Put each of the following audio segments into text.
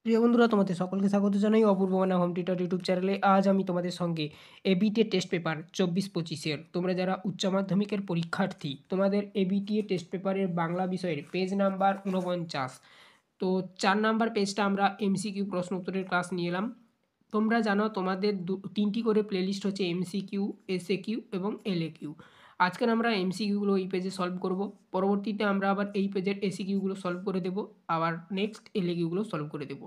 প্রিয় বন্ধুরা, তোমাদের সকলকে স্বাগত জানাই অপূর্ব বনাম হোম টিউটর ইউটিউব চ্যানেলে। আজ আমি তোমাদের সঙ্গে এবিটিএ টেস্ট পেপার 24-25-এর তোমরা যারা উচ্চ মাধ্যমিকের পরীক্ষার্থী, তোমাদের এবিটিএ টেস্ট পেপারের বাংলা বিষয়ের পেজ নাম্বার 49, তো 4 নাম্বার পেজটা আমরা এমসিকিউ প্রশ্ন উত্তরের ক্লাস নিয়ে এলাম। তোমরা জানো তোমাদের 3টি করে প্লেলিস্ট হচ্ছে এমসিকিউ, এসএকিউ এবং এলএকিউ। আজকের আমরা এমসিকিউগুলো এই পেজে সলভ করব, পরবর্তীতে আমরা আবার এই পেজের এসিকিউগুলো সলভ করে দেব, আবার নেক্সট এলএকিউগুলো সলভ করে দেব।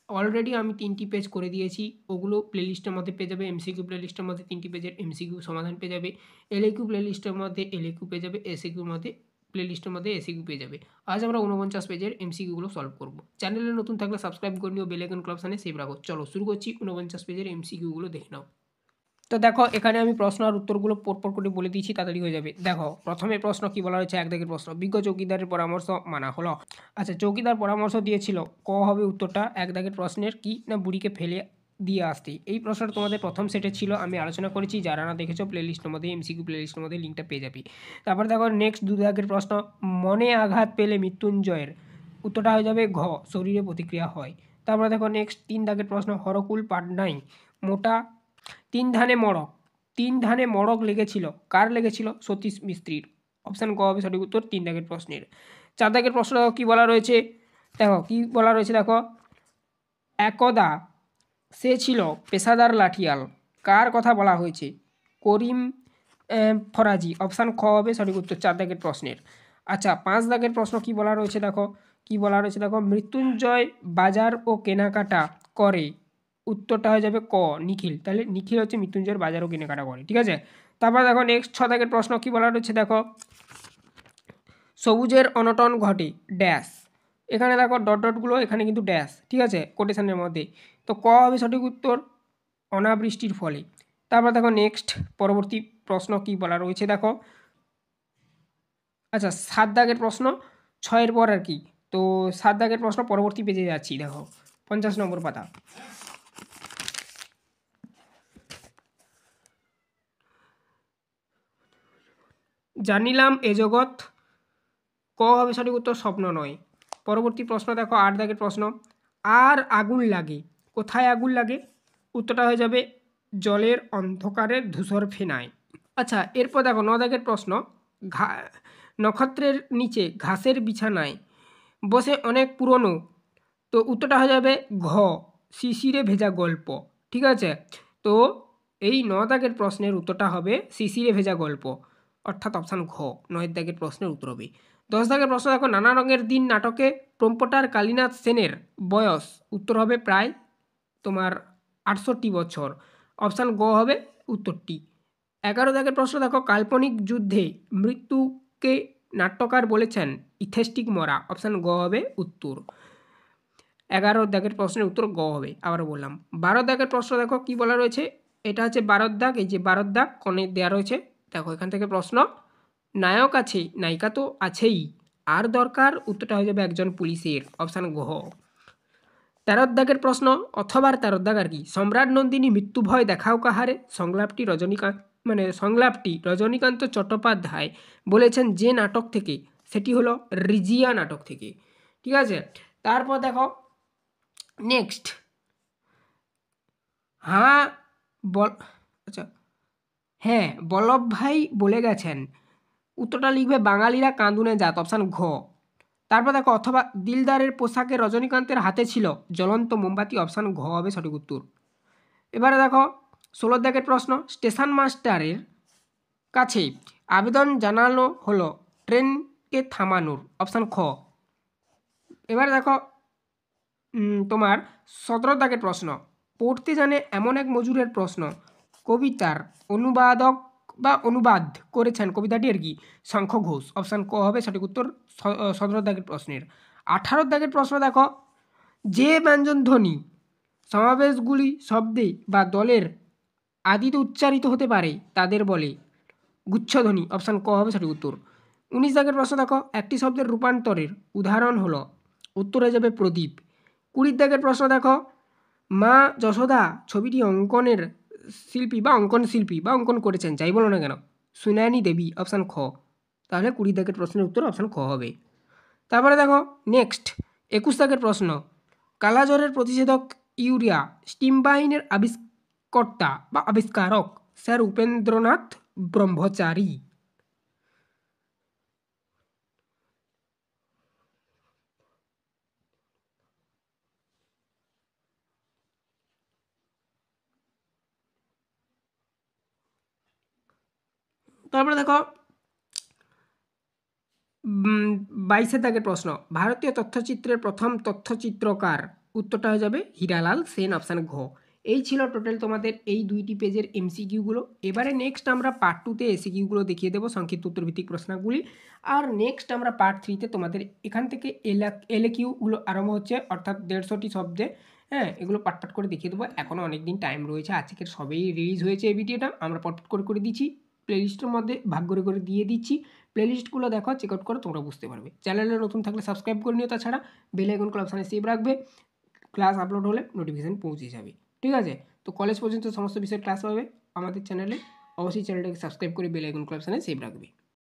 অলরেডি আমি 3টি পেজ করে দিয়েছি, ওগুলো প্লেলিস্টের মধ্যে পেয়ে যাবে। এমসিকিউ প্লেলিস্টের মধ্যে 3টি পেজের এমসিকিউ সমাধান পেয়ে যাবে, এলএকিউ প্লেলিস্টের মধ্যে এলএকিউ পেয়ে যাবে, এসিকিউর মধ্যে প্লেলিস্টের মধ্যে এসিকিউ পেয়ে যাবে। আজ আমরা 49 পেজের এমসিকিউগুলো সলভ করব। চ্যানেলে নতুন থাকলে সাবস্ক্রাইব করে নিও, বেল আইকন অপশানে সেভ রাখো। চলো শুরু করছি, 49 পেজের এমসিকিউগুলো দেখে নাও। তো দেখো, এখানে আমি প্রশ্ন আর উত্তরগুলো পরপর করে বলে দিয়েছি, তাড়াতাড়ি হয়ে যাবে। দেখো, প্রথমে প্রশ্ন কি বলা হয়েছে, এক দাগের প্রশ্ন, বিজ্ঞ চৌকিদারের পরামর্শ মানা হলো। আচ্ছা, চৌকিদার পরামর্শ দিয়েছিল, ক হবে উত্তরটা। এক দাগের প্রশ্নের কি না, বুড়িকে ফেলে দিয়ে আসতে। এই প্রশ্নটা তোমাদের প্রথম সেটে ছিল, আমি আলোচনা করেছি। যারা না দেখেছো প্লেলিস্টের মধ্যে, এমসিকিউ প্লেলিস্টের মধ্যে লিঙ্কটা পেয়ে যাবে। তারপর দেখো নেক্সট 2 দাগের প্রশ্ন, মনে আঘাত পেলে মৃত্যুঞ্জয়ের উত্তরটা হয়ে যাবে ঘ, শরীরে প্রতিক্রিয়া হয়। তারপরে দেখো নেক্সট 3 দাগের প্রশ্ন, হরকুল পাটনাই মোটা 3 ধানে মড়ক লেগেছিল, কার লেগেছিল? সতীশ মিস্ত্রির। অপশান ক হবে সঠিক উত্তর 3 দাগের প্রশ্নের। 4 দাগের প্রশ্ন কি বলা রয়েছে, দেখো কি বলা রয়েছে, দেখো একদা সে ছিল পেশাদার লাঠিয়াল, কার কথা বলা হয়েছে? করিম ফরাজি। অপশান খ হবে সঠিক উত্তর 4 দাগের প্রশ্নের। আচ্ছা, 5 দাগের প্রশ্ন কি বলা রয়েছে, দেখো কি বলা রয়েছে, দেখো মৃত্যুঞ্জয় বাজার ও কেনাকাটা করে, উত্তরটা হয়ে যাবে ক, নিখিল। তাহলে নিখিল হচ্ছে মৃত্যুঞ্জয়ের বাজার ও কেনাকাটা করে, ঠিক আছে। তারপর দেখো নেক্সট 6 দাগের প্রশ্ন কি বলা রয়েছে, দেখো সবুজের অনটন ঘটে ড্যাশ। এখানে দেখো ডট ডটগুলো, এখানে কিন্তু ড্যাশ, ঠিক আছে, কোটেশনের মধ্যে। তো ক হবে সঠিক উত্তর, অনাবৃষ্টির ফলে। তারপর দেখো নেক্সট পরবর্তী প্রশ্ন কি বলা রয়েছে, দেখো আচ্ছা 7 দাগের প্রশ্ন 6-এর পর আর কি। তো 7 দাগের প্রশ্ন পরবর্তী পেজে যাচ্ছি, দেখো 50 নম্বর পাতা। জানিলাম এ জগৎ, ক হবে সঠিক উত্তর, স্বপ্ন নয়। পরবর্তী প্রশ্ন দেখো 8 দাগের প্রশ্ন, আর আগুন লাগে, কোথায় আগুন লাগে? উত্তরটা হয়ে যাবে জলের অন্ধকারে ধূসর ফেনায়। আচ্ছা, এরপর দেখো 9 দাগের প্রশ্ন, নক্ষত্রের নিচে ঘাসের বিছানায় বসে অনেক পুরনো, তো উত্তরটা হয়ে যাবে ঘ, শিশিরে ভেজা গল্প, ঠিক আছে। তো এই 9 দাগের প্রশ্নের উত্তরটা হবে শিশিরে ভেজা গল্প, অর্থাৎ অপশান ঘ, 9 দাগের প্রশ্নের উত্তর হবে। 10 দাগের প্রশ্ন দেখো, নানা রঙের দিন নাটকে প্রম্পটার কালীনাথ সেনের বয়স, উত্তর হবে প্রায় তোমার 68 বছর। অপশান গ হবে উত্তরটি। 11 দাগের প্রশ্ন দেখো, কাল্পনিক যুদ্ধে মৃত্যুকে নাট্যকার বলেছেন ইথেস্টিক মরা। অপশান গ হবে উত্তর। 11 দাগের প্রশ্নের উত্তর গ হবে, আবারও বললাম। 12 দাগের প্রশ্ন দেখো কি বলা রয়েছে, এটা হচ্ছে 12 দাগ, এই যে 12 দাগ কোণে দেওয়া রয়েছে, দেখো এখান থেকে প্রশ্ন, নায়ক আছে নায়িকা তো আছেই, আর দরকার, উত্তরটা হয়ে যাবে একজন পুলিশের। অপশান ঘ। 13 দাগের প্রশ্ন, অথবা 13 দাগ আর কি, সম্রাট নন্দিনী মৃত্যু ভয় দেখাও কাহারে, সংলাপটি রজনীকান্ত চট্টোপাধ্যায় বলেছেন যে নাটক থেকে, সেটি হলো রিজিয়া নাটক থেকে, ঠিক আছে। তারপর দেখো নেক্সট, হ্যাঁ বল, আচ্ছা হ্যাঁ বল্লভ ভাই বলে গেছেন, উত্তরটা লিখবে বাঙালিরা কাঁদুনে জাত। অপশান ঘ। তারপর দেখো, অথবা দিলদারের পোশাকে রজনীকান্তের হাতে ছিল জ্বলন্ত মোমবাতি। অপশান ঘ হবে সঠিক উত্তর। এবারে দেখো 16 দাগের প্রশ্ন, স্টেশন মাস্টারের কাছে আবেদন জানানো হলো ট্রেনকে থামানোর। অপশান খ। এবারে দেখো তোমার 17 দাগের প্রশ্ন, পড়তে জানে এমন এক মজুরের প্রশ্ন, কবিতার অনুবাদক বা অনুবাদ করেছেন কবিতাটি আর কি, শঙ্খ ঘোষ। অপশান ক হবে সঠিক উত্তর 17 দাগের প্রশ্নের। 18 দাগের প্রশ্ন দেখো, যে ব্যঞ্জনধ্বনি সমাবেশগুলি শব্দে বা দলের আদিতে উচ্চারিত হতে পারে তাদের বলে গুচ্ছধ্বনি। অপশান ক হবে সঠিক উত্তর। 19 দাগের প্রশ্ন দেখো, একটি শব্দের রূপান্তরের উদাহরণ হলো, উত্তর হয়ে যাবে প্রদীপ। 20 দাগের প্রশ্ন দেখো, মা যশোদা ছবিটি অঙ্কনের শিল্পী বা অঙ্কন করেছেন, যাই বলো না কেন, সুনয়নী দেবী। অপশান খ। তাহলে 20 দাগের প্রশ্নের উত্তর অপশান খ হবে। তারপরে দেখো নেক্সট 21 দাগের প্রশ্ন, কালাজ্বরের প্রতিষেধক ইউরিয়া স্টিমবাইনের আবিষ্কর্তা বা আবিষ্কারক স্যার উপেন্দ্রনাথ ব্রহ্মচারী। তারপরে দেখো 22 দাগের প্রশ্ন, ভারতীয় তথ্যচিত্রের প্রথম তথ্যচিত্রকার। উত্তরটা হয়ে যাবে হীরালাল সেন, অপশান ঘ। এই ছিল টোটাল তোমাদের এই 2টি পেজের এমসিকিউগুলো। এবারে নেক্সট আমরা পার্ট 2তে এসিকিউগুলো দেখিয়ে দেবো, সংক্ষিপ্ত উত্তরভিত্তিক প্রশ্নগুলি। আর নেক্সট আমরা পার্ট 3তে তোমাদের এখান থেকে এলএকিউগুলো আরম্ভ হচ্ছে, অর্থাৎ 150টি শব্দে। হ্যাঁ, এগুলো পাট করে দেখিয়ে দেবো। এখনও অনেক দিন টাইম রয়েছে, আজকের সবেই রিলিজ হয়েছে এই ভিডিওটা, আমরা পট করে দিচ্ছি। প্লেলিস্টের মধ্যে ভাগ করে দিয়ে দিচ্ছি। প্লেলিস্টগুলো দেখো, চেক আউট করো, তোমরা বুঝতে পারবে। চ্যানেলে নতুন থাকলে সাবস্ক্রাইব করে নিও, তাছাড়া বেল আইকন অপশানে সেভ রাখবে, ক্লাস আপলোড হলে নোটিফিকেশান পৌঁছে যাবে। ঠিক আছে, তো কলেজ পর্যন্ত সমস্ত বিষয়ের ক্লাস পাবে আমাদের চ্যানেলে। অবশ্যই চ্যানেলটাকে সাবস্ক্রাইব করে বেল আইকন অপশানে সেভ রাখবে।